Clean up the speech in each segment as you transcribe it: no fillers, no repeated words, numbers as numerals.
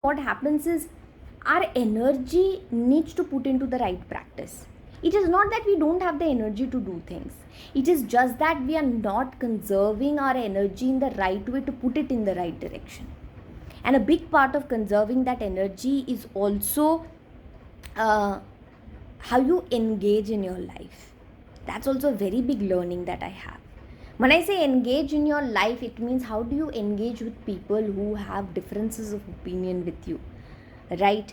what happens is our energy needs to put into the right practice. It is not that we don't have the energy to do things. It is just that we are not conserving our energy in the right way to put it in the right direction. And a big part of conserving that energy is also uh, how you engage in your life. That's also a very big learning that I have. When I say engage in your life, it means how do you engage with people who have differences of opinion with you, right?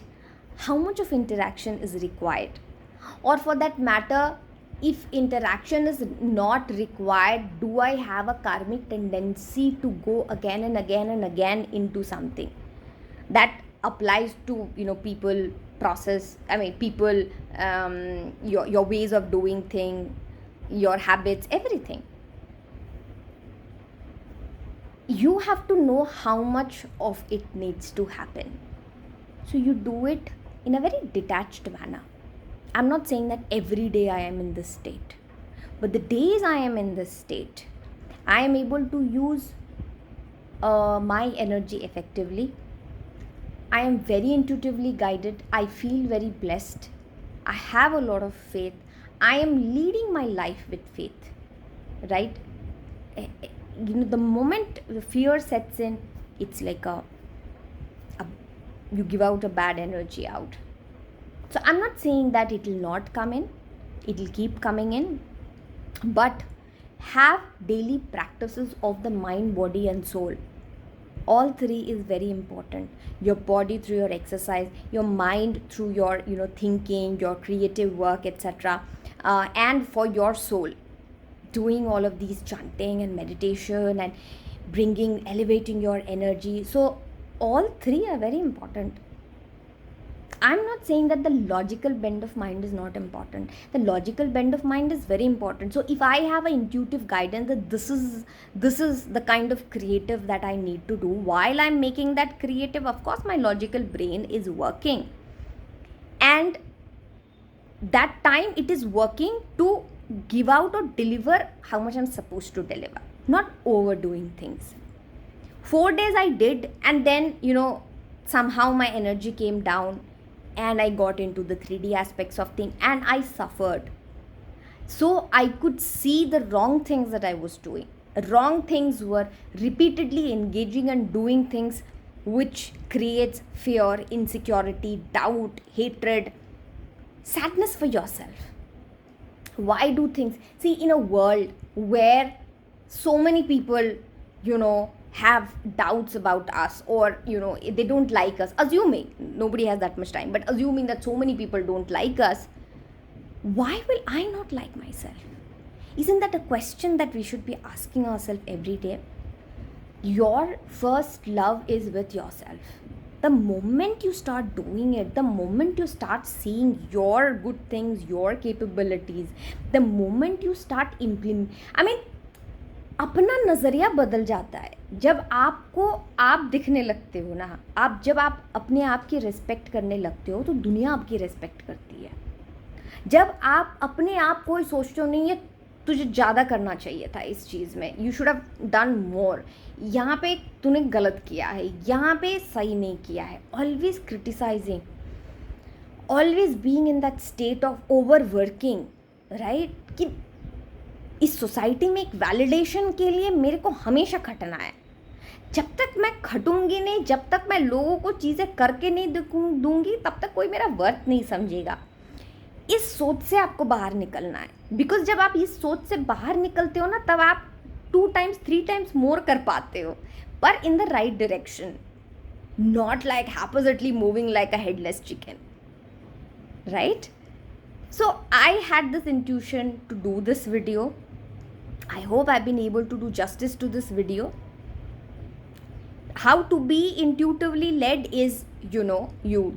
How much of interaction is required? Or for that matter, if interaction is not required, do I have a karmic tendency to go again and again and again into something? That applies to people, process, I mean people, your ways of doing thing, your habits, everything. You have to know how much of it needs to happen, so you do it in a very detached manner. I'm not saying that every day I am in this state, but the days I am in this state, I am able to use my energy effectively. I am very intuitively guided. I feel very blessed. I have a lot of faith. I am leading my life with faith, right? Eh, eh, the moment the fear sets in, it's like a you give out a bad energy out. So I'm not saying that it will not come in, it will keep coming in, but have daily practices of the mind, body, and soul. All three is very important. Your body through your exercise, your mind through your thinking, your creative work, etc., and for your soul, doing all of these chanting and meditation and elevating your energy. So all three are very important. I'm not saying that the logical bend of mind is not important. The logical bend of mind is very important. So if I have an intuitive guidance that this is the kind of creative that I need to do, while I'm making that creative, of course my logical brain is working. And that time it is working to give out or deliver how much I'm supposed to deliver, not overdoing things. 4 days I did, and then somehow my energy came down, and I got into the 3D aspects of things, and I suffered. So I could see the wrong things that I was doing. Wrong things were repeatedly engaging and doing things which creates fear, insecurity, doubt, hatred, sadness for yourself. Why do things? See, in a world where so many people, have doubts about us, or they don't like us, assuming nobody has that much time, but assuming that so many people don't like us, why will I not like myself? Isn't that a question that we should be asking ourselves every day? Your first love is with yourself. The moment you start doing it, the moment you start seeing your good things, your capabilities, the moment you start अपना नज़रिया बदल जाता है जब आपको आप दिखने लगते हो ना। जब आप अपने आप की रिस्पेक्ट करने लगते हो तो दुनिया आपकी रिस्पेक्ट करती है। जब आप अपने आप को सोचते हो नहीं, ये तुझे ज़्यादा करना चाहिए था इस चीज़ में, you should have done more, यहाँ पे तूने गलत किया है, यहाँ पे सही नहीं किया है, always criticising, always being in that state of overworking, right? कि इस सोसाइटी में एक वैलिडेशन के लिए मेरे को हमेशा खटना है। जब तक मैं खटूंगी नहीं, जब तक मैं लोगों को चीज़ें करके नहीं दूंगी, तब तक कोई मेरा वर्थ नहीं समझेगा। इस सोच से आपको बाहर निकलना है, बिकॉज जब आप इस सोच से बाहर निकलते हो ना, तब आप 2 times 3 times मोर कर पाते हो, पर in the right direction, not like haphazardly moving like a headless chicken, right? So I had this intuition to do this video. I hope I've been able to do justice to this video. How to be intuitively led is, you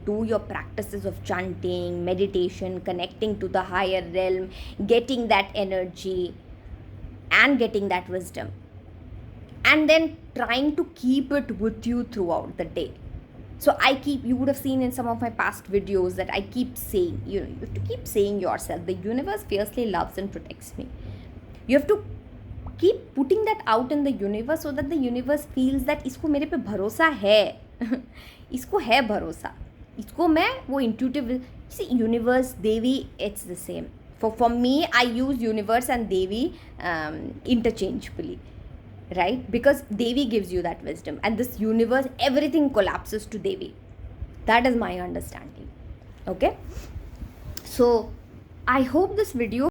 do your practices of chanting, meditation, connecting to the higher realm, getting that energy and getting that wisdom, and then trying to keep it with you throughout the day. So you would have seen in some of my past videos that I keep saying, you have to keep saying yourself, the universe fiercely loves and protects me. You have to keep putting that out in the universe so that the universe feels that इसको मेरे पे भरोसा है इसको है भरोसा, इसको मैं वो इंट्यूटिव, सी यूनिवर्स, देवी, it's the same. For me, I use universe and Devi interchangeably, right? Because Devi gives you that wisdom, and this universe, everything collapses to Devi. That is my understanding. Okay, so I hope this video